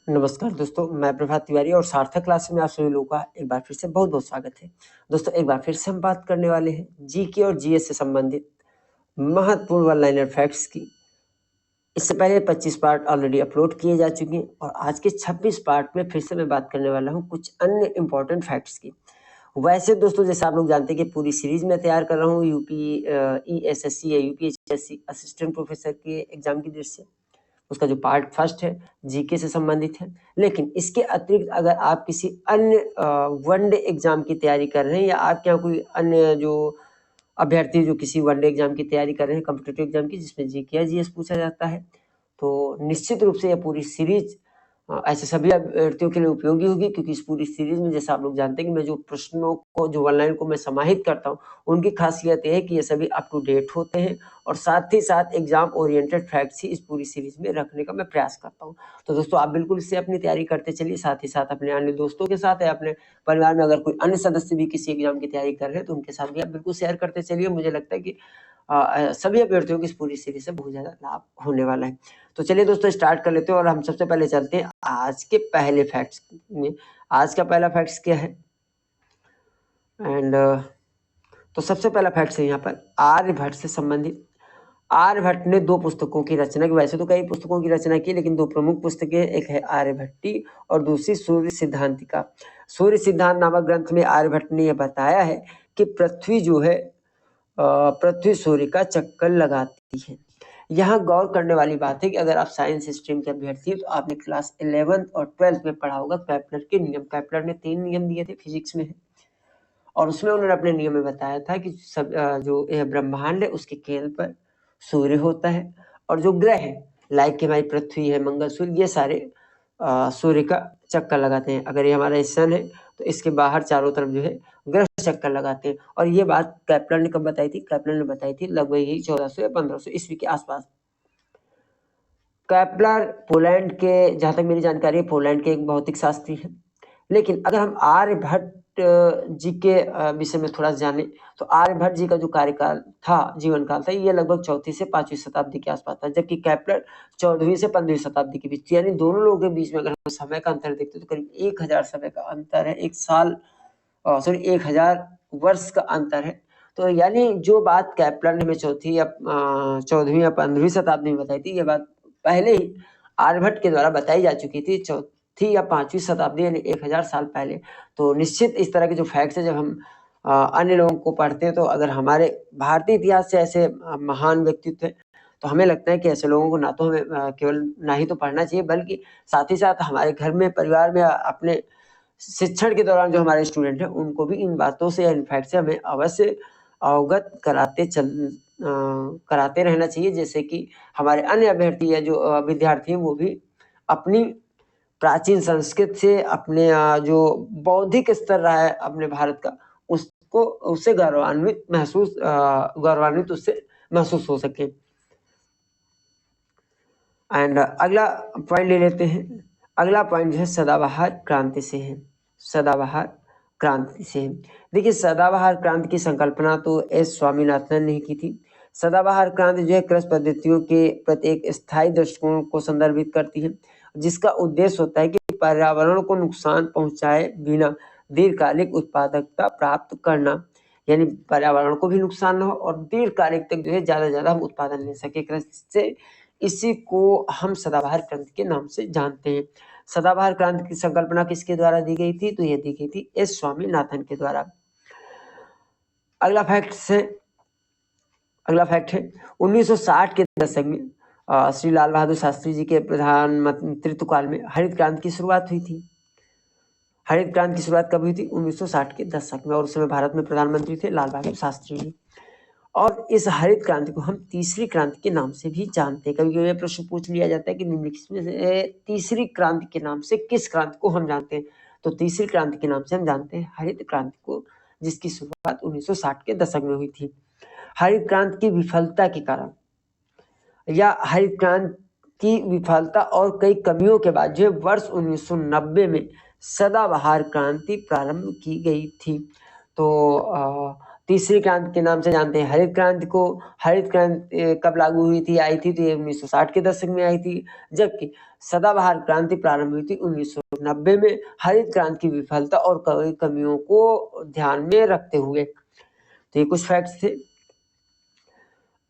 नमस्कार दोस्तों, मैं प्रभात तिवारी और सार्थक क्लास में आप सभी लोगों का एक बार फिर से बहुत-बहुत स्वागत है। दोस्तों, एक बार फिर से हम बात करने वाले हैं जीके और जीएस से संबंधित महत्वपूर्ण वन लाइनर फैक्ट्स की। इससे पहले 25 पार्ट ऑलरेडी अपलोड किए जा चुके हैं और आज के 26 पार्ट में फिर से मैं बात करने वाला हूँ कुछ अन्य इम्पोर्टेंट फैक्ट्स की। वैसे दोस्तों, जैसे आप लोग जानते हैं कि पूरी सीरीज में तैयार कर रहा हूँ ईएसएससी या यूपीएससी असिस्टेंट प्रोफेसर के एग्जाम की दृष्टि से। उसका जो पार्ट फर्स्ट है जीके से संबंधित है, लेकिन इसके अतिरिक्त अगर आप किसी अन्य वनडे एग्जाम की तैयारी कर रहे हैं या आपके यहाँ कोई अन्य जो अभ्यर्थी जो किसी वनडे एग्जाम की तैयारी कर रहे हैं कॉम्पिटिटिव एग्जाम की जिसमें जीके या जीएस पूछा जाता है, तो निश्चित रूप से यह पूरी सीरीज ऐसे सभी अभ्यर्थियों के लिए उपयोगी होगी, क्योंकि इस पूरी सीरीज में जैसा आप लोग जानते हैं कि मैं जो प्रश्नों को जो वन लाइन को मैं समाहित करता हूँ, उनकी खासियत यह है कि ये सभी अप टू डेट होते हैं और साथ ही साथ एग्जाम ओरिएंटेड फैक्ट्स ही इस पूरी सीरीज में रखने का मैं प्रयास करता हूँ। तो दोस्तों, आप बिल्कुल इससे अपनी तैयारी करते चलिए, साथ ही साथ अपने अन्य दोस्तों के साथ या अपने परिवार में अगर कोई अन्य सदस्य भी किसी एग्जाम की तैयारी कर रहे हैं तो उनके साथ भी आप बिल्कुल शेयर करते चलिए। मुझे लगता है कि सभी अभ्यर्थियों की इस पूरी सीरीज से बहुत ज़्यादा लाभ होने वाला है। तो चलिए दोस्तों, स्टार्ट कर लेते हैं और हम सबसे पहले चलते हैं आज के पहले फैक्ट्स में। आज का पहला फैक्ट्स क्या है तो सबसे पहला फैक्ट्स है यहाँ पर आर्यभट्ट से संबंधित। आर्यभट्ट ने 2 पुस्तकों की रचना की। वैसे तो कई पुस्तकों की रचना की, लेकिन 2 प्रमुख पुस्तकें, एक है आर्यभट्टी और दूसरी सूर्य सिद्धांतिका। सूर्य सिद्धांत नामक ग्रंथ में आर्यभट्ट ने यह बताया है कि पृथ्वी जो है पृथ्वी सूर्य का चक्कर लगाती है। यहाँ गौर करने वाली बात है कि अगर आप साइंस स्ट्रीम के अभ्यर्थी हैं तो आपने क्लास 11th और 12th में पढ़ा होगा केपलर के नियम। केपलर ने 3 नियम दिए थे, फिजिक्स में है, और उसमें उन्होंने अपने नियम में बताया था कि जो यह ब्रह्मांड है उसके केंद्र पर सूर्य होता है और जो ग्रह है लाइक कि हमारी पृथ्वी है, मंगल, सूर्य, ये सारे सूर्य का चक्कर लगाते हैं। अगर ये हमारा सन है तो इसके बाहर चारों तरफ जो है ग्रह चक्कर लगाते हैं। और ये बात केपलर ने कब बताई थी? केपलर ने बताई थी लगभग ही 1400 या 1500 ईस्वी के आसपास। केपलर पोलैंड के, जहाँ तक मेरी जानकारी है, पोलैंड के एक भौतिक शास्त्री हैं। लेकिन अगर हम आर्यभट्ट जी के विषय में थोड़ा जाने तो आर्यभट्ट जी का जो कार्यकाल था, जीवन काल था, ये लगभग 4वीं से 5वीं शताब्दी के आसपास था, जबकि केपलर 14वीं से 15वीं शताब्दी के बीच। यानी दोनों लोगों के बीच में अगर हम समय का अंतर देखते तो करीब 1000 समय का अंतर है, 1000 वर्ष का अंतर है। तो यानी जो बात केपलर ने हमें 14वीं या 15वीं शताब्दी में बताई थी, ये बात पहले ही आर्यभट्ट के द्वारा बताई जा चुकी थी 4वीं या 5वीं शताब्दी, यानी 1000 साल पहले। तो निश्चित इस तरह के जो फैक्ट्स है, जब हम अन्य लोगों को पढ़ते हैं तो अगर हमारे भारतीय इतिहास से ऐसे महान व्यक्तित्व हैं तो हमें लगता है कि ऐसे लोगों को ना तो हमें केवल ना ही तो पढ़ना चाहिए, बल्कि साथ ही साथ हमारे घर में, परिवार में, अपने शिक्षण के दौरान जो हमारे स्टूडेंट हैं उनको भी इन बातों से या इन फैक्ट से हमें अवश्य अवगत कराते रहना चाहिए, जैसे कि हमारे अन्य अभ्यर्थी या जो विद्यार्थी हैं वो भी अपनी प्राचीन संस्कृत से, अपने जो बौद्धिक स्तर रहा है अपने भारत का, उससे गौरवान्वित उससे महसूस हो सके। एंड अगला पॉइंट ले लेते हैं। अगला पॉइंट जो है सदाबहार क्रांति से है। सदाबहार क्रांति से है। देखिए, सदाबहार क्रांति की संकल्पना तो एस स्वामीनाथन ने की थी। सदाबहार क्रांति जो है कृषि पद्धतियों के प्रति एक स्थायी दृष्टिकोण को संदर्भित करती है, जिसका उद्देश्य होता है कि पर्यावरण को नुकसान पहुंचाए बिना दीर्घकालिक उत्पादकता प्राप्त करना, यानी पर्यावरण को भी नुकसान न हो और दीर्घकालिक तक जो है ज्यादा ज्यादा हम उत्पादन ले सके कृषि से। इसी को हम सदाबहार क्रांति के नाम से जानते हैं। सदाबहार क्रांति की संकल्पना किसके द्वारा दी गई थी? तो यह दी गई थी एस स्वामीनाथन के द्वारा। अगला फैक्ट है 1960 के दशक में श्री लाल बहादुर शास्त्री जी के प्रधानमंत्रित्व काल में हरित क्रांति की शुरुआत हुई थी। हरित क्रांति की शुरुआत कब हुई थी? 1960 के दशक में, और उस समय भारत में प्रधानमंत्री थे लाल बहादुर शास्त्री जी। और इस हरित क्रांति को हम तीसरी क्रांति के नाम से भी जानते हैं। कभी कभी प्रश्न पूछ लिया जाता है कि निम्नलिखित में से तीसरी क्रांति के नाम से किस क्रांति को हम जानते हैं? तो तीसरी क्रांति के नाम से हम जानते हैं हरित क्रांति को, जिसकी शुरुआत 1960 के दशक में हुई थी। हरित क्रांति की विफलता के कारण या हरित क्रांति की विफलता और कई कमियों के बाद जो वर्ष 1990 में सदाबहार क्रांति प्रारंभ की गई थी। तो तीसरी क्रांति के नाम से जानते हैं हरित क्रांति को। हरित क्रांति कब लागू हुई थी, आई थी, तो ये 1960 के दशक में आई थी, जबकि सदाबहार क्रांति प्रारंभ हुई थी 1990 में हरित क्रांति की विफलता और कमियों को ध्यान में रखते हुए। तो ये कुछ फैक्ट्स थे।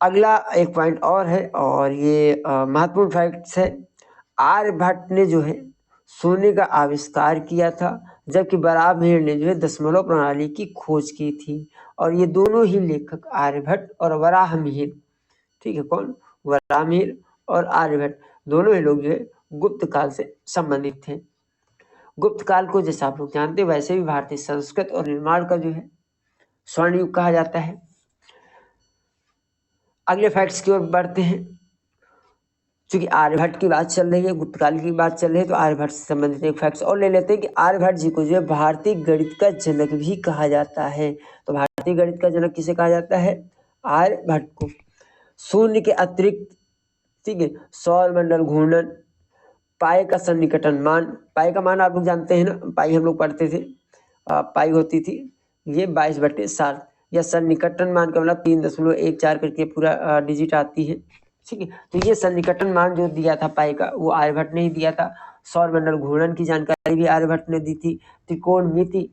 अगला एक पॉइंट और है और ये महत्वपूर्ण फैक्ट्स है। आर्यभट्ट ने जो है सोने का आविष्कार किया था, जबकि बराहमीर ने जो है दशमलव प्रणाली की खोज की थी। और ये दोनों ही लेखक आर्यभट्ट और बराहमीर, ठीक है, कौन, बराहमीर और आर्यभट्ट, दोनों ही लोग जो है गुप्त काल से संबंधित थे। गुप्त काल को जैसा आप लोग जानते हैं वैसे भी भारतीय संस्कृत और निर्माण का जो है स्वर्ण युग कहा जाता है। अगले फैक्ट्स की ओर बढ़ते हैं। क्योंकि आर्यभट्ट की बात चल रही है, गुप्त काल की बात चल रही है, तो आर्यभट्ट से संबंधित एक फैक्ट्स और ले लेते हैं कि आर्यभट्ट जी को जो है भारतीय गणित का जनक भी कहा जाता है। तो भारतीय गणित का जनक किसे कहा जाता है, आर्यभट्ट को। शून्य के अतिरिक्त, ठीक है, सौर मंडल घूर्णन, पाई का सन्निकटन मान, पाई का मान आप लोग जानते हैं ना, पाई हम लोग पढ़ते थे, पाई होती थी ये 22/7, या सन्निकटन मान का मतलब 3.14 करके पूरा डिजिट आती है, ठीक है। तो ये सन्निकटन मान जो दिया था पाई का, वो आर्यभट्ट ने ही दिया था। सौर मंडल घूर्णन की जानकारी भी आर्यभट्ट ने दी थी। त्रिकोणमिति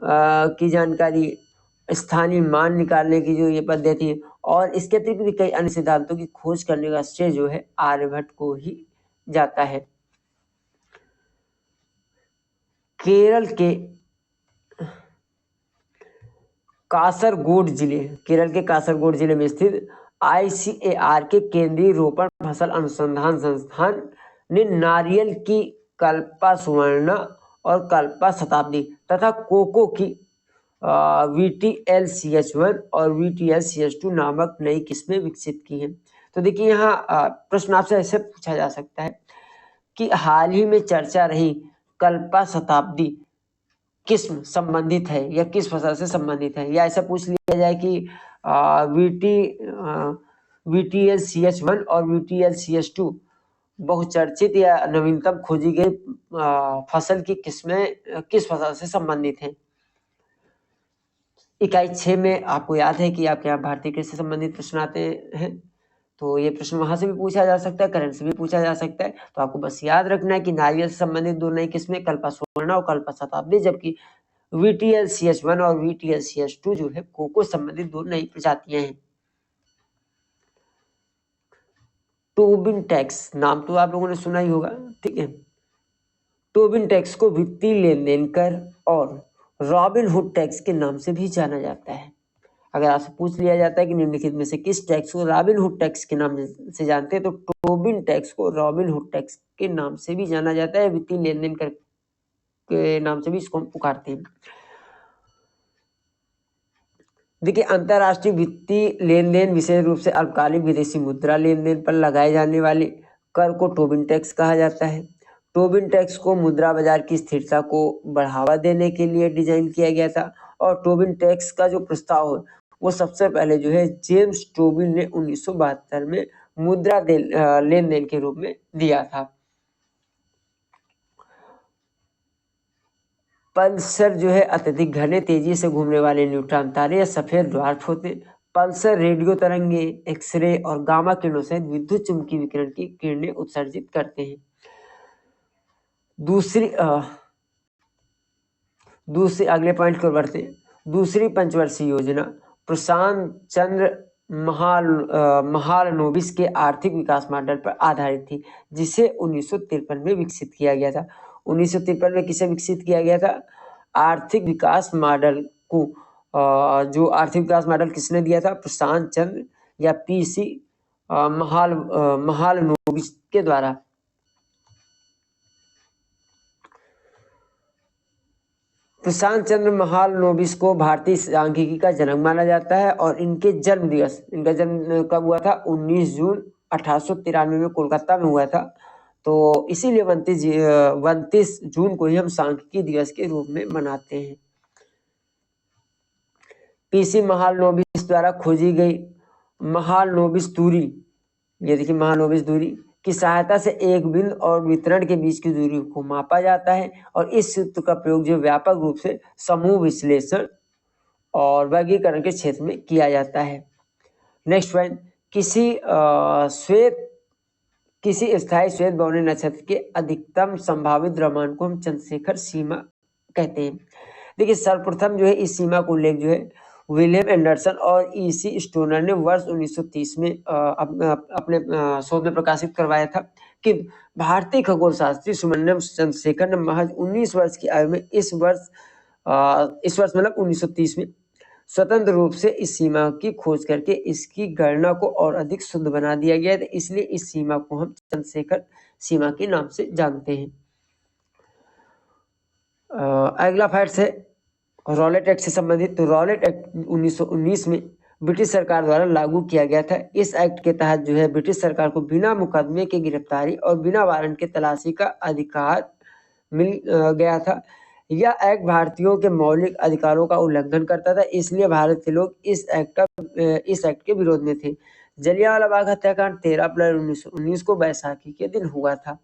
की जानकारी, स्थानीय मान निकालने की जो ये पद्धति है, और इसके अतिरिक्त भी कई अन्य सिद्धांतों की खोज करने का श्रेय जो है आर्यभट्ट को ही जाता है। केरल के कासरगोड जिले, केरल के कासरगोड जिले में स्थित ICAR के केंद्रीय रोपण फसल अनुसंधान संस्थान ने नारियल की कल्पा सुवर्णा और कल्पा शताब्दी तथा कोको की VTL-CH1 और VTL-CH2 नामक नई किस्में विकसित की हैं। तो देखिए यहाँ प्रश्न आपसे ऐसे पूछा जा सकता है कि हाल ही में चर्चा रही कल्पा शताब्दी किस्म संबंधित है या किस फसल से संबंधित है, या ऐसा पूछ लिया जाए कि VTL-CH1 और VTL-CH2 बहुचर्चित या नवीनतम खोजी गई फसल की किस्में किस फसल से संबंधित हैं। इकाई 6 में आपको याद है कि आपके यहाँ भारतीय कृषि से संबंधित प्रश्न आते हैं, तो ये प्रश्न वहां से भी पूछा जा सकता है, करंट से भी पूछा जा सकता है। तो आपको बस याद रखना है कि नारियल से संबंधित दो नई किस्में कल्पा सुवर्णा और कल्पा शताब्दी, जबकि VTL-CH1 और VTL-CH2 जो है कोको संबंधित दो नई प्रजातियां हैं। टोबिन टैक्स नाम तो आप लोगों ने सुना ही होगा, ठीक है। टोबिन टैक्स को वित्तीय लेन देन कर और रॉबिन हुड टैक्स के नाम से भी जाना जाता है। अगर आपसे पूछ लिया जाता है कि निम्नलिखित में से किस टैक्स को रॉबिन हुड टैक्स के नाम से जानते हैं, तो टोबिन टैक्स को रॉबिन हुड टैक्स के नाम से भी जाना जाता है, वित्तीय लेन देन कर के नाम से भी इसको हम पुकारते हैं। देखिए, अंतरराष्ट्रीय वित्तीय लेन देन विशेष रूप से अल्पकालिक विदेशी मुद्रा लेन देन पर लगाए जाने वाले कर को टोबिन टैक्स कहा जाता है। टोबिन टैक्स को मुद्रा बाजार की स्थिरता को बढ़ावा देने के लिए डिजाइन किया गया था, और टोबिन टैक्स का जो प्रस्ताव है वो सबसे पहले जो है जेम्स टोबिन ने 1972 में मुद्रा लेन देन के रूप में दिया था। पल्सर जो है अत्यधिक घने तेजी से घूमने वाले न्यूट्रॉन तारे या सफेद ड्वार्फ होते हैं। पल्सर रेडियो तरंगे, एक्सरे और गामा किरणों सहित विद्युत चुम्बकीय विकिरण की किरणें उत्सर्जित करते हैं। दूसरी अगले पॉइंट को बढ़ते हैं। दूसरी पंचवर्षीय योजना प्रशांत चंद्र महालनोबिस के आर्थिक विकास मॉडल पर आधारित थी, जिसे 1953 में विकसित किया गया था। 1953 में किसे विकसित किया गया था, आर्थिक विकास मॉडल को। जो आर्थिक विकास मॉडल किसने दिया था, प्रशांत चंद्र या PC महालनोबिस के द्वारा। प्रशांत चंद्र महालनोबिस को भारतीय सांख्यिकी का जनक माना जाता है, और इनके जन्म दिवस, इनका जन्म कब हुआ था, 19 जून 1893 में कोलकाता में हुआ था। तो इसीलिए 29 जून को ही हम सांख्यिकी दिवस के रूप में मनाते हैं। PC महालनोबिस द्वारा खोजी गई महालनोबिस दूरी, ये देखिए महालनोबिस दूरी की सहायता से एक बिंदु और वितरण के बीच की दूरी को मापा जाता है, और इस सूत्र का प्रयोग जो व्यापक रूप से समूह विश्लेषण और वर्गीकरण के क्षेत्र में किया जाता है। नेक्स्ट पॉइंट, किसी स्थायी श्वेत बहुवर्णी नक्षत्र के अधिकतम संभावित द्रव्यमान को हम चंद्रशेखर सीमा कहते हैं। देखिए सर्वप्रथम जो है इस सीमा को उल्लेख जो है विलियम एंडरसन और ईसी स्टोनर ने वर्ष 1930 में अपने शोध में प्रकाशित करवाया था कि भारतीय खगोल शास्त्री सुब्रमण्यम चंद्रशेखर ने महज 19 वर्ष की आयु में इस वर्ष मतलब 1930 में स्वतंत्र रूप से इस सीमा की खोज करके इसकी गणना को और अधिक शुद्ध बना दिया गया है, इसलिए इस सीमा को हम चंद्रशेखर सीमा के नाम से जानते हैं। अगला फैक्ट है रॉलेट एक्ट से संबंधित। तो रॉलेट एक्ट 1919 में ब्रिटिश सरकार द्वारा लागू किया गया था। इस एक्ट के तहत जो है ब्रिटिश सरकार को बिना मुकदमे के गिरफ्तारी और बिना वारंट के तलाशी का अधिकार मिल गया था। यह एक्ट भारतीयों के मौलिक अधिकारों का उल्लंघन करता था, इसलिए भारत के लोग इस एक्ट के विरोध में थे। जलियांवाला बाग हत्याकांड 13 अप्रैल 1919 को बैसाखी के दिन हुआ था।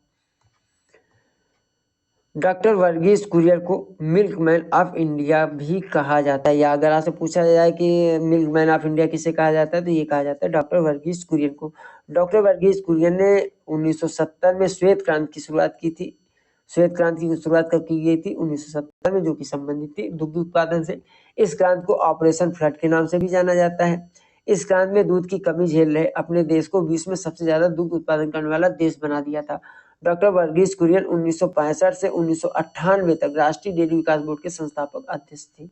डॉक्टर वर्गीस कुरियन को मिल्कमैन ऑफ इंडिया भी कहा जाता है, या अगर आपसे पूछा जाए कि मिल्कमैन ऑफ इंडिया किसे कहा जाता है तो ये कहा जाता है डॉक्टर वर्गीस कुरियन को। डॉक्टर वर्गीस कुरियन ने 1970 में श्वेत क्रांति की शुरुआत की थी। श्वेत क्रांति की शुरुआत कब की गई थी? 1970 में, जो कि संबंधित थी दुग्ध उत्पादन से। इस क्रांति को ऑपरेशन फ्लड के नाम से भी जाना जाता है। इस क्रांति में दूध की कमी झेल रहे अपने देश को विश्व में सबसे ज्यादा दूध उत्पादन करने वाला देश बना दिया था। डॉक्टर वर्गीस कुरियन 1965 से 1998 तक राष्ट्रीय डेयरी विकास बोर्ड के संस्थापक अध्यक्ष थे।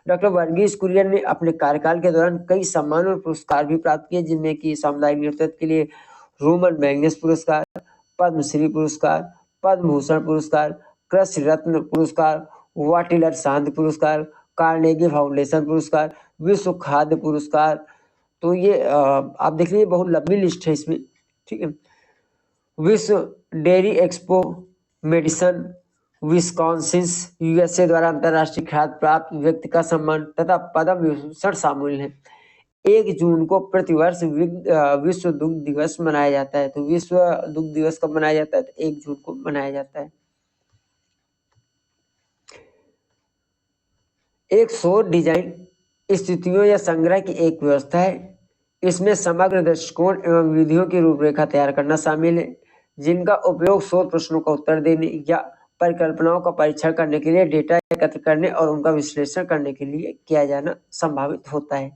डॉक्टर वर्गीस कुरियन ने अपने कार्यकाल के दौरान कई सम्मान और पुरस्कार भी प्राप्त किए, जिनमें कि सामुदायिक नेतृत्व के लिए रोमन मैग्नस पुरस्कार, पद्मश्री पुरस्कार, पद्म भूषण पुरस्कार, कृषि रत्न पुरस्कार, वाटिलर शांति पुरस्कार, कार्नेगी फाउंडेशन पुरस्कार, विश्व खाद्य पुरस्कार। तो ये आप देख लीजिए बहुत लंबी लिस्ट है इसमें, ठीक है। विश्व dairy expo Madison Wisconsin USA द्वारा अंतरराष्ट्रीय ख्याति प्राप्त व्यक्ति का सम्मान तथा पद्म विभूषण शामिल है। 1 जून को प्रतिवर्ष विश्व दुग्ध दिवस मनाया जाता है। तो विश्व दुग्ध दिवस कब मनाया जाता है? तो 1 जून को मनाया जाता है। एक सौर डिजाइन स्थितियों या संग्रह की एक व्यवस्था है। इसमें समग्र दृष्टिकोण एवं विधियों की रूपरेखा तैयार करना शामिल है, जिनका उपयोग शोध प्रश्नों का उत्तर देने या परिकल्पनाओं का परीक्षण करने के लिए डेटा एकत्र करने और उनका विश्लेषण करने के लिए किया जाना संभावित होता है।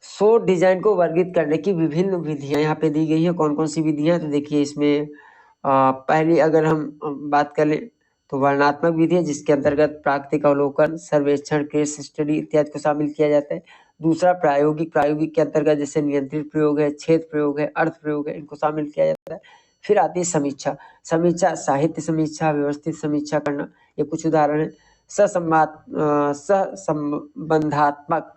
शोध डिजाइन को वर्गीकृत करने की विभिन्न विधियां यहाँ पे दी गई है। कौन कौन सी विधियां? तो देखिए इसमें पहली अगर हम बात कर लें तो वर्णनात्मक विधि है, जिसके अंतर्गत प्राकृतिक अवलोकन, सर्वेक्षण, केस स्टडी इत्यादि को शामिल किया जाता है। दूसरा प्रायोगिक के अंतर्गत जैसे नियंत्रित प्रयोग है, क्षेत्र प्रयोग है, अर्थ प्रयोग है, इनको शामिल किया जाता है। फिर आती है समीक्षा। साहित्य समीक्षा, व्यवस्थित समीक्षा करना, ये कुछ उदाहरण है। सहसंबंधात्मक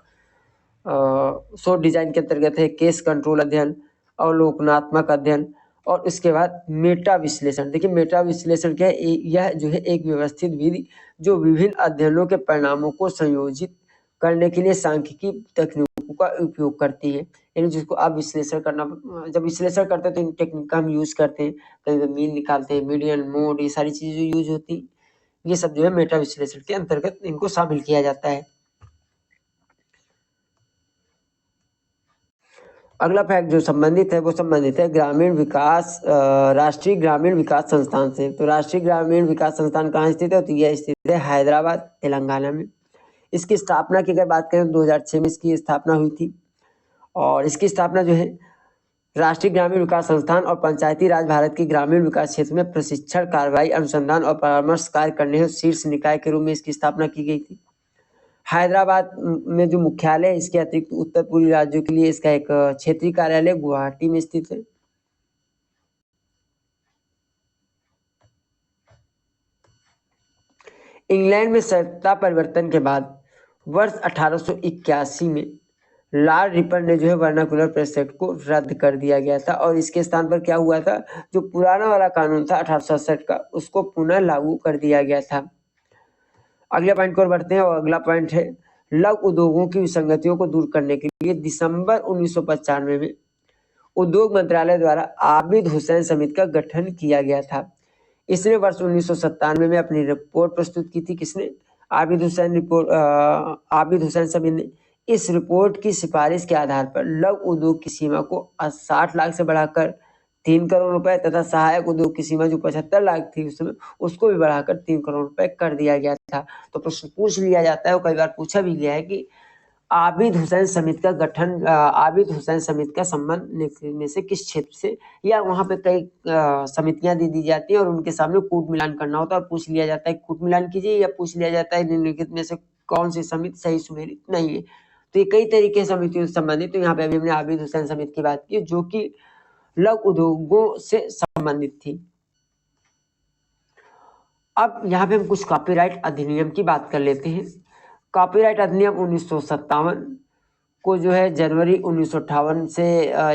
शोध डिजाइन के अंतर्गत है केस कंट्रोल अध्ययन, अवलोकनात्मक अध्ययन, और इसके बाद मेटा विश्लेषण। देखिए मेटा विश्लेषण क्या है? यह जो है एक व्यवस्थित विधि जो विभिन्न अध्ययनों के परिणामों को संयोजित करने के लिए सांख्यिकी तकनीकों का उपयोग करती है। यानी जिसको आप विश्लेषण करना, जब विश्लेषण करते हैं तो इन टेक्निक का हम यूज करते हैं। कहीं मीन निकालते हैं, मीडियन, मोड, ये सारी चीजें यूज होती, ये सब जो है मेटा विश्लेषण के अंतर्गत इनको शामिल किया जाता है। अगला फैक्ट जो संबंधित है वो संबंधित है ग्रामीण विकास राष्ट्रीय ग्रामीण विकास संस्थान से। तो राष्ट्रीय ग्रामीण विकास संस्थान कहाँ स्थित है? तो यह स्थित है हैदराबाद, तेलंगाना में। इसकी स्थापना की अगर बात करें 2006 में इसकी स्थापना हुई थी, और इसकी स्थापना जो है राष्ट्रीय ग्रामीण विकास संस्थान और पंचायती राज भारत के ग्रामीण विकास क्षेत्र में प्रशिक्षण, कार्रवाई, अनुसंधान और परामर्श कार्य करने हेतु शीर्ष निकाय के रूप में इसकी स्थापना की गई थी। हैदराबाद में जो मुख्यालय है, इसके अतिरिक्त उत्तर पूर्वी राज्यों के लिए इसका एक क्षेत्रीय कार्यालय गुवाहाटी में स्थित है। इंग्लैंड में सत्ता परिवर्तन के बाद वर्ष 1881 में लॉर्ड रिपर ने जो है वर्नाकुलर प्रेस एक्ट को रद्द कर दिया गया था, और इसके स्थान पर क्या हुआ था? जो पुराना वाला कानून था 1867 का, उसको पुनः लागू कर दिया गया था। अगले पॉइंट को बढ़ते हैं, और अगला पॉइंट है लघु उद्योगों की विसंगतियों को दूर करने के लिए दिसंबर 1995 में उद्योग मंत्रालय द्वारा आबिद हुसैन समिति का गठन किया गया था। इसने वर्ष 1997 में अपनी रिपोर्ट प्रस्तुत की थी। किसने? आबिद हुसैन समीर ने इस रिपोर्ट की सिफारिश के आधार पर लघु उद्योग की सीमा को 60 लाख से बढ़ाकर 3 करोड़ रुपए तथा सहायक उद्योग की सीमा जो 75 लाख थी उस समय उसको भी बढ़ाकर 3 करोड़ रुपए कर दिया गया था। तो प्रश्न पूछ लिया जाता है और कई बार पूछा भी गया है कि आबिद हुसैन समिति का गठन आबिद हुसैन समिति का संबंध में से किस क्षेत्र से, या वहां पे कई समितियां दी जाती है और उनके सामने कूट मिलान करना होता है और पूछ लिया जाता है कूट मिलान कीजिए, या पूछ लिया जाता है निम्नलिखित में से कौन सी समिति सही सुमेलित नहीं है। तो ये कई तरीके से समितियों से संबंधित। तो यहाँ पे अभी हमने आबिद हुसैन समिति की बात की जो कि लघु उद्योगों से संबंधित थी। अब यहाँ पे हम कुछ कॉपीराइट अधिनियम की बात कर लेते हैं। कॉपीराइट अधिनियम 1957 को जो है जनवरी 1958 से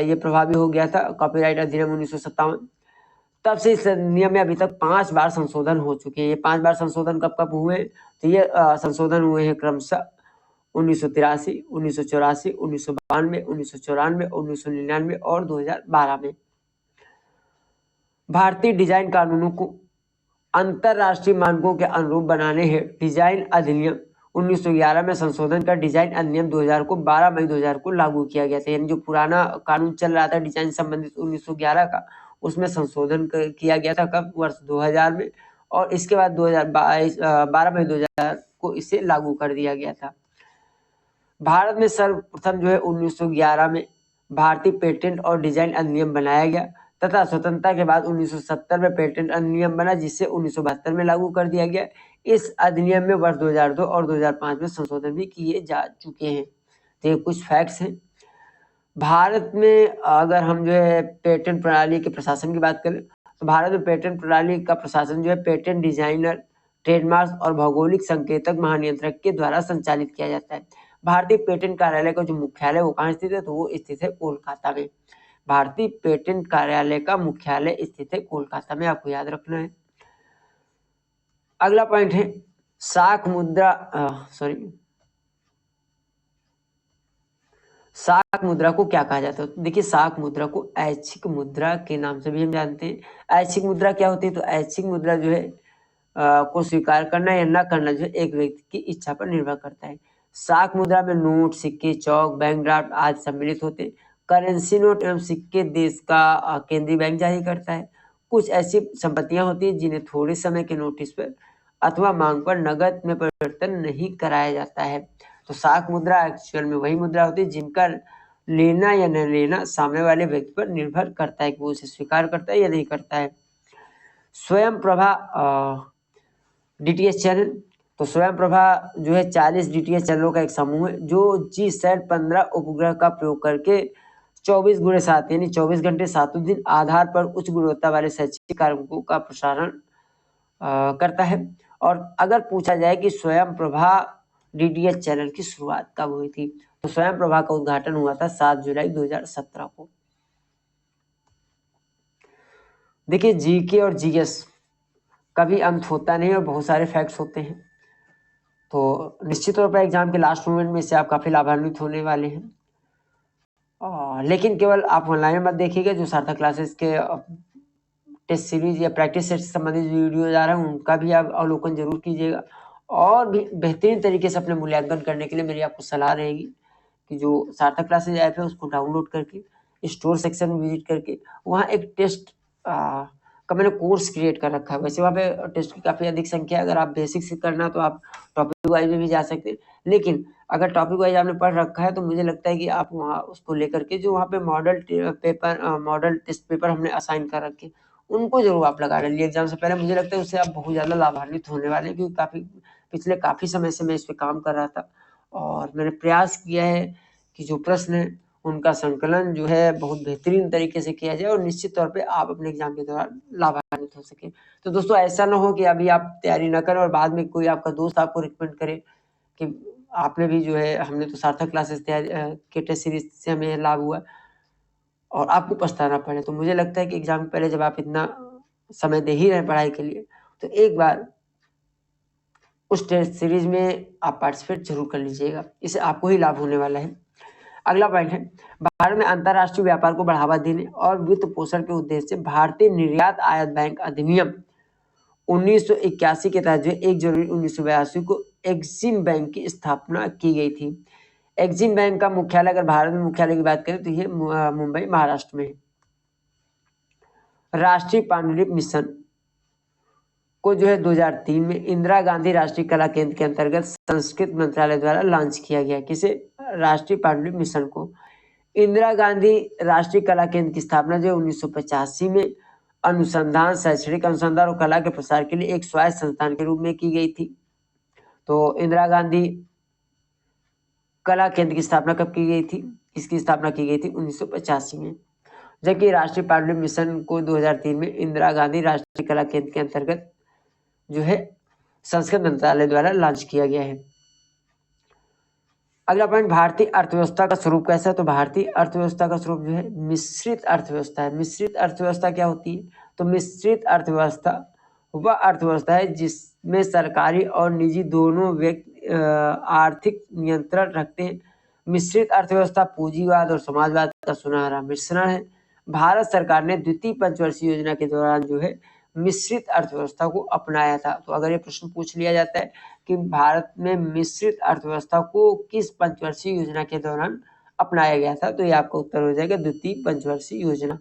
ये प्रभावी हो गया था। कॉपीराइट अधिनियम 1957 तब से इस नियम में अभी तक 5 बार संशोधन हो चुके हैं। ये 5 बार संशोधन कब कब हुए? तो ये संशोधन हुए हैं क्रमशः 1983, 1984, 1992, 1994, 1999 और 2012 में। भारतीय डिजाइन कानूनों को अंतरराष्ट्रीय मानकों के अनुरूप बनाने हैं डिजाइन अधिनियम 1911 में संशोधन कर डिजाइन अधिनियम 2000 को 12 मई 2000 को लागू किया गया था। यानी जो पुराना कानून चल रहा था डिजाइन संबंधित 1911 का, उसमें संशोधन किया गया था कब? वर्ष 2000 में, और इसके बाद 2022 12 मई 2000 को इसे लागू कर दिया गया था। भारत में सर्वप्रथम जो है 1911 में भारतीय पेटेंट और डिजाइन अधिनियम बनाया गया तथा स्वतंत्रता के बाद 1970 में पेटेंट अधिनियम बना जिसे 1972 में लागू कर दिया गया। इस अधिनियम में वर्ष 2002 और 2005 में संशोधन भी किए जा चुके हैं। तो ये कुछ फैक्ट्स हैं। भारत में अगर हम जो है पेटेंट प्रणाली के प्रशासन की बात करें तो भारत में पेटेंट प्रणाली का प्रशासन जो है पेटेंट डिजाइनर, ट्रेडमार्क और भौगोलिक संकेतक महानियंत्रक के द्वारा संचालित किया जाता है। भारतीय पेटेंट कार्यालय का जो मुख्यालय वो कहाँ स्थित है? तो वो स्थित है कोलकाता में। भारतीय पेटेंट कार्यालय का मुख्यालय स्थित है कोलकाता में, आपको याद रखना है। अगला पॉइंट है साख मुद्रा को क्या कहा जाता है? तो देखिए साख मुद्रा को ऐच्छिक मुद्रा के नाम से भी हम जानते हैं। ऐच्छिक मुद्रा क्या होती है? तो ऐच्छिक मुद्रा जो है को स्वीकार करना या न करना जो है एक व्यक्ति की इच्छा पर निर्भर करता है। साख मुद्रा में नोट, सिक्के, चौक, बैंक ड्राफ्ट आदि सम्मिलित होते हैं। करेंसी नोट एवं सिक्के देश का केंद्रीय बैंक जारी करता है। कुछ ऐसी संपत्तियां होती हैं जिन्हें थोड़े समय के नोटिस पर अथवा मांग पर नगद में परिवर्तन नहीं कराया जाता है। तो साख मुद्रा एक्चुअल में वही मुद्रा होती है जिनका लेना या न लेना सामने वाले व्यक्ति पर निर्भर करता है कि वो उसे स्वीकार करता है या नहीं करता है। स्वयं प्रभा डीटीएच चैनल, तो स्वयं प्रभा जो है 40 डीटीएच चैनलों का एक समूह है जो जीसैट 15 उपग्रह का प्रयोग करके 24x7 यानी 24 घंटे 7 दिन आधार पर उच्च गुणवत्ता वाले शैक्षिक कार्यक्रमों का प्रसारण करता है। और अगर पूछा जाए कि स्वयं प्रभा डीटीएच चैनल की शुरुआत कब हुई थी, तो स्वयं प्रभा का उद्घाटन हुआ था 7 जुलाई 2017 को। देखिए जीके और जीएस कभी अंत होता नहीं और बहुत सारे फैक्ट्स होते हैं, तो निश्चित तौर पर एग्जाम के लास्ट मोमेंट में से आप काफी लाभान्वित होने वाले हैं। लेकिन केवल आप ऑनलाइन मत देखिएगा, जो सार्थक क्लासेस के टेस्ट सीरीज या प्रैक्टिस सेट से संबंधित वीडियो आ रहे हैं उनका भी आप अवलोकन जरूर कीजिएगा। और भी बेहतरीन तरीके से अपने मूल्यांकन करने के लिए मेरी आपको सलाह रहेगी कि जो सार्थक क्लासेज ऐप है उसको डाउनलोड करके स्टोर सेक्शन में विजिट करके वहाँ एक टेस्ट का मैंने कोर्स क्रिएट कर रखा है। वैसे वहाँ पे टेस्ट की काफ़ी अधिक संख्या है, अगर आप बेसिक से करना तो आप टॉपिक वाइज में भी जा सकते हैं, लेकिन अगर टॉपिक वाइज आपने पढ़ रखा है तो मुझे लगता है कि आप वहाँ उसको लेकर के जो वहाँ पे मॉडल टेस्ट पेपर हमने असाइन कर रखे उनको जरूर आप लगा डालिए एग्जाम से पहले। मुझे लगता है उससे आप बहुत ज़्यादा लाभान्वित होने वाले हैं, क्योंकि पिछले काफ़ी समय से मैं इस पर काम कर रहा था और मैंने प्रयास किया है कि जो प्रश्न है उनका संकलन जो है बहुत बेहतरीन तरीके से किया जाए और निश्चित तौर पे आप अपने एग्जाम के दौरान लाभान्वित हो सके। तो दोस्तों ऐसा ना हो कि अभी आप तैयारी ना करें और बाद में कोई आपका दोस्त आपको रिकमेंड करे कि आपने भी जो है हमने तो सार्थक क्लासेस के टेस्ट सीरीज से हमें लाभ हुआ और आपको पछताना पड़े। तो मुझे लगता है कि एग्जाम के पहले जब आप इतना समय दे ही रहे पढ़ाई के लिए तो एक बार उस टेस्ट सीरीज में आप पार्टिसिपेट जरूर कर लीजिएगा, इससे आपको ही लाभ होने वाला है। अगला पॉइंट है भारत में अंतर्राष्ट्रीय व्यापार को बढ़ावा देने और वित्त पोषण के उद्देश्य से भारतीय निर्यात आयात बैंक अधिनियम 1981 के तहत जो 1 जनवरी 1982 को एक्सिम बैंक की स्थापना की गई थी। एक्सिम बैंक का मुख्यालय, अगर भारत में मुख्यालय की बात करें तो ये मुंबई महाराष्ट्र में है। राष्ट्रीय पांडुलिपि मिशन को जो है 2003 में इंदिरा गांधी राष्ट्रीय कला केंद्र के अंतर्गत संस्कृत मंत्रालय द्वारा लॉन्च किया गया। किसे? राष्ट्रीय पांडुलिपि मिशन को। इंदिरा गांधी राष्ट्रीय कला केंद्र की स्थापना जो 1985 में अनुसंधान, शैक्षणिक अनुसंधान और कला के प्रसार के लिए एक स्वायत्त संस्थान के रूप में की गई थी। तो इंदिरा गांधी कला केंद्र की स्थापना कब की गई थी? इसकी स्थापना की गई थी 1985 में। जबकि राष्ट्रीय पांडुलिपि मिशन को 2003 में इंदिरा गांधी राष्ट्रीय कला केंद्र के अंतर्गत जो है संस्कृत मंत्रालय द्वारा लॉन्च किया गया है। अगला पॉइंट, भारतीय अर्थव्यवस्था का स्वरूप कैसा है? तो भारतीय अर्थव्यवस्था का स्वरूप जो है मिश्रित अर्थव्यवस्था है। मिश्रित अर्थव्यवस्था क्या होती है? तो मिश्रित अर्थव्यवस्था वह अर्थव्यवस्था है जिसमें सरकारी और निजी दोनों व्यक्ति आर्थिक नियंत्रण रखते हैं। मिश्रित अर्थव्यवस्था पूंजीवाद और समाजवाद का सुनहरा मिश्रण है। भारत सरकार ने द्वितीय पंचवर्षीय योजना के दौरान जो है मिश्रित अर्थव्यवस्था को अपनाया था। तो अगर ये प्रश्न पूछ लिया जाता है कि भारत में मिश्रित अर्थव्यवस्था को किस पंचवर्षीय योजना के दौरान अपनाया गया था, तो ये आपका उत्तर हो जाएगा द्वितीय पंचवर्षीय योजना।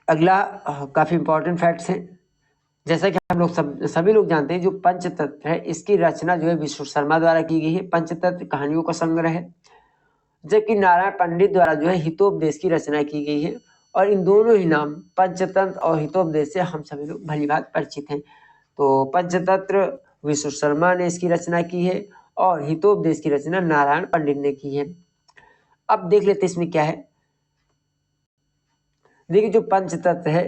अगला काफी इंपॉर्टेंट फैक्ट्स हैं। जैसा कि हम लोग सभी लोग जानते हैं, जो पंचतंत्र है इसकी रचना जो है विश्व शर्मा द्वारा की गई है। पंचतंत्र कहानियों का संग्रह है, जबकि नारायण पंडित द्वारा जो है हितोपदेश की रचना की गई है। और इन दोनों ही नाम पंचतंत्र और हितोपदेश से हम सभी लोग भली भांति परिचित हैं। तो पंचतंत्र विश्व शर्मा ने इसकी रचना की है और हितोपदेश की रचना नारायण पंडित ने की है। अब देख लेते इसमें क्या है। देखिए, जो पंचतत्व है,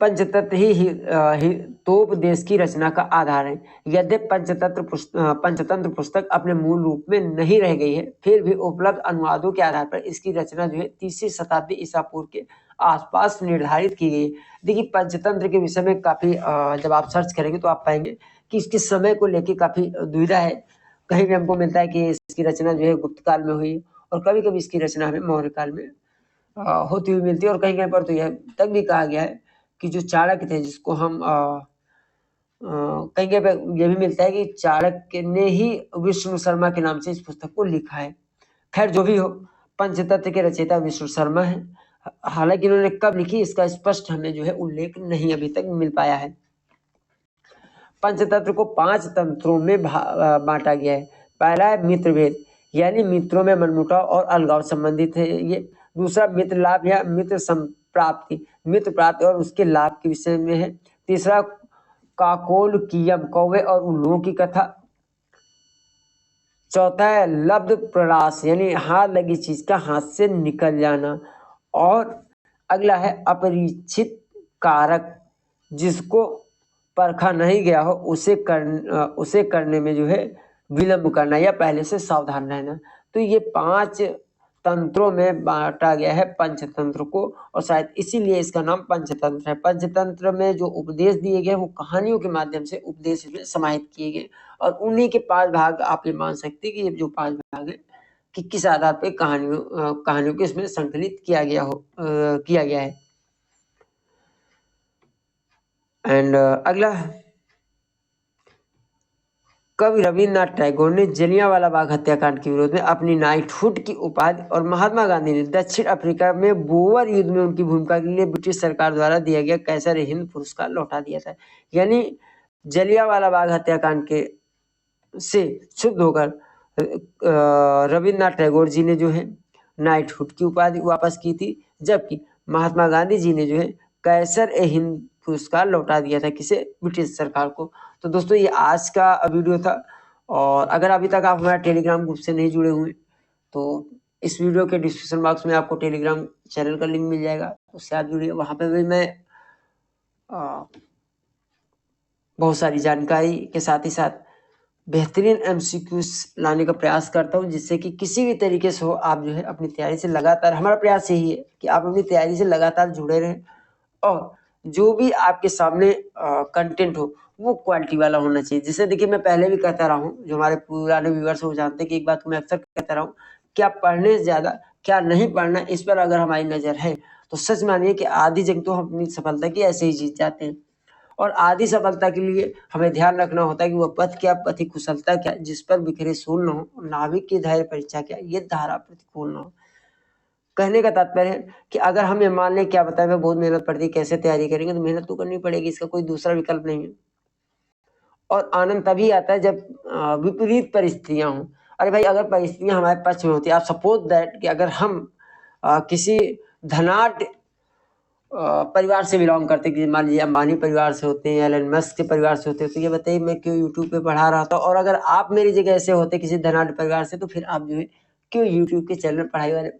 पंचतत्व ही हितोपदेश की रचना का आधार है। यद्यपि पंचतंत्र पुस्तक अपने मूल रूप में नहीं रह गई है, फिर भी उपलब्ध अनुवादों के आधार पर इसकी रचना जो है 3वीं शताब्दी ईसा पूर्व के आसपास निर्धारित की गई है। देखिए, पंचतंत्र के विषय में काफी जब आप सर्च करेंगे तो आप पाएंगे कि इसके समय को लेकर काफी दुविधा है। कहीं भी हमको मिलता है कि इसकी रचना जो है गुप्त काल में हुई, और कभी कभी इसकी रचना हमें मौर्य काल में होती हुई मिलती है। और कहीं कहीं पर तो यह तक भी कहा गया है कि जो चाणक्य थे, जिसको हम कहीं कहीं पर यह भी मिलता है कि चाणक्य ने ही विष्णु शर्मा के नाम से इस पुस्तक को लिखा है। खैर, जो भी हो, पंचतत्व के रचयिता विष्णु शर्मा है। हालांकि इन्होंने कब लिखी इसका स्पष्ट हमें जो है उल्लेख नहीं अभी तक मिल पाया है। पंचतंत्र को 5 तंत्रों में बांटा गया है। पहला है मित्रभेद, यानी मित्रों में मनमुटाव और अलगाव संबंधित है ये। दूसरा मित्र लाभ या मित्र संप्राप्ति, मित्र प्राप्ति और उसके लाभ के विषय में है। तीसरा काकोलकीयम, कौवे और उल्लुओं की कथा। चौथा है लब्ध प्ररास, यानी हाथ लगी चीज का हाथ से निकल जाना। और अगला है अपरिचित कारक, जिसको परखा नहीं गया हो उसे करने में जो है विलंब करना या पहले से सावधान रहना। तो ये 5 तंत्रों में बांटा गया है पंचतंत्र को, और शायद इसीलिए इसका नाम पंचतंत्र है। पंचतंत्र में जो उपदेश दिए गए वो कहानियों के माध्यम से उपदेश इसमें समाहित किए गए, और उन्हीं के 5 भाग आप ये मान सकते हैं कि ये जो 5 भाग है कि किस आधार पर कहानियों को इसमें संकलित किया गया है। एंड अगला, कवि रविन्द्रनाथ टैगोर ने जलियांवाला बाग हत्याकांड के विरोध में अपनी नाइटहुड की उपाधि, और महात्मा गांधी ने दक्षिण अफ्रीका में बोअर युद्ध में उनकी भूमिका के लिए ब्रिटिश सरकार द्वारा दिया गया कैसर हिंद पुरस्कार लौटा दिया था। यानी जलियांवाला बाग हत्याकांड के से क्षुब्ध होकर रविन्द्रनाथ टैगोर जी ने जो है नाइटहुड की उपाधि वापस की थी, जबकि महात्मा गांधी जी ने जो है कैसर ए हिंद पुरस्कार लौटा दिया था किसे? ब्रिटिश सरकार को। तो दोस्तों, ये आज का वीडियो था, और अगर अभी तक आप हमारे टेलीग्राम ग्रुप से नहीं जुड़े हुए तो इस वीडियो के डिस्क्रिप्शन बॉक्स में आपको टेलीग्राम चैनल का लिंक मिल जाएगा, उससे आप जुड़िए। वहाँ पे भी मैं बहुत सारी जानकारी के साथ ही साथ बेहतरीन MCQs लाने का प्रयास करता हूँ, जिससे कि किसी भी तरीके से हो आप जो है अपनी तैयारी से लगातार, हमारा प्रयास यही है कि आप अपनी तैयारी से लगातार जुड़े रहें, और जो भी आपके सामने कंटेंट हो वो क्वालिटी वाला होना चाहिए। जैसे देखिए, मैं पहले भी कहता रहा हूँ, जो हमारे पुराने व्यूअर्स हो जानते हैं कि एक बात को मैं अक्सर कहता रहा हूँ, क्या पढ़ने से ज्यादा क्या नहीं पढ़ना, इस पर अगर हमारी नजर है तो सच मानिए कि आधी जंग तो हम अपनी सफलता की ऐसे ही जीत जाते हैं। और आधी सफलता के लिए हमें ध्यान रखना होता है कि वह पथ क्या, पथि कुशलता क्या, जिस पर बिखरे सूल न हो, नाविक की धैर्य परीक्षा क्या, ये धारा प्रतिकूल न हो। कहने का तात्पर्य है कि अगर हम ये मान लें क्या बताएं मैं बहुत मेहनत पड़ती है, कैसे तैयारी करेंगे, तो मेहनत तो करनी पड़ेगी, इसका कोई दूसरा विकल्प नहीं है। और आनंद तभी आता है जब विपरीत परिस्थितियां हों। अरे भाई, अगर परिस्थितियां हमारे पक्ष में होती है, आप सपोज दैट कि अगर हम किसी धनाढ्य परिवार से बिलोंग करते, कि मान लीजिए अंबानी परिवार से होते हैं या एलन मस्क के परिवार से होते हैं, तो ये बताइए मैं क्यों यूट्यूब पे पढ़ा रहा था। और अगर आप मेरी जगह ऐसे होते किसी धनाढ्य परिवार से, तो फिर आप जो है क्यों यूट्यूब के चैनल, पढ़ाई वाले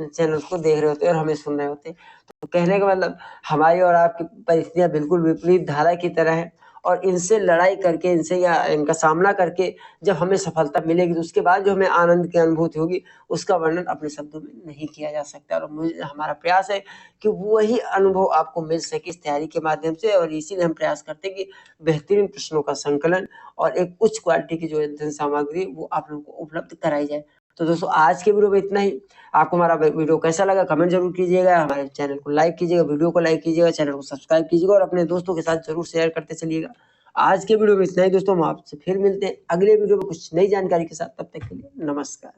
चैनल को देख रहे होते और हमें सुन रहे होते। तो कहने का मतलब हमारी और आपकी परिस्थितियां बिल्कुल विपरीत धारा की तरह है, और इनसे लड़ाई करके, इनसे या इनका सामना करके जब हमें सफलता मिलेगी, तो उसके बाद जो हमें आनंद की अनुभूति होगी, उसका वर्णन अपने शब्दों में नहीं किया जा सकता। और मुझे, हमारा प्रयास है कि वही अनुभव आपको मिल सके इस तैयारी के माध्यम से, और इसीलिए हम प्रयास करते हैं कि बेहतरीन प्रश्नों का संकलन और एक उच्च क्वालिटी की जो अध्ययन सामग्री वो आप लोगों को उपलब्ध कराई जाए। तो दोस्तों, आज के वीडियो में इतना ही। आपको हमारा वीडियो कैसा लगा कमेंट जरूर कीजिएगा, हमारे चैनल को लाइक कीजिएगा, वीडियो को लाइक कीजिएगा, चैनल को सब्सक्राइब कीजिएगा और अपने दोस्तों के साथ जरूर शेयर करते चलिएगा। आज के वीडियो में इतना ही दोस्तों, हम आपसे फिर मिलते हैं अगले वीडियो में कुछ नई जानकारी के साथ। तब तक के लिए नमस्कार।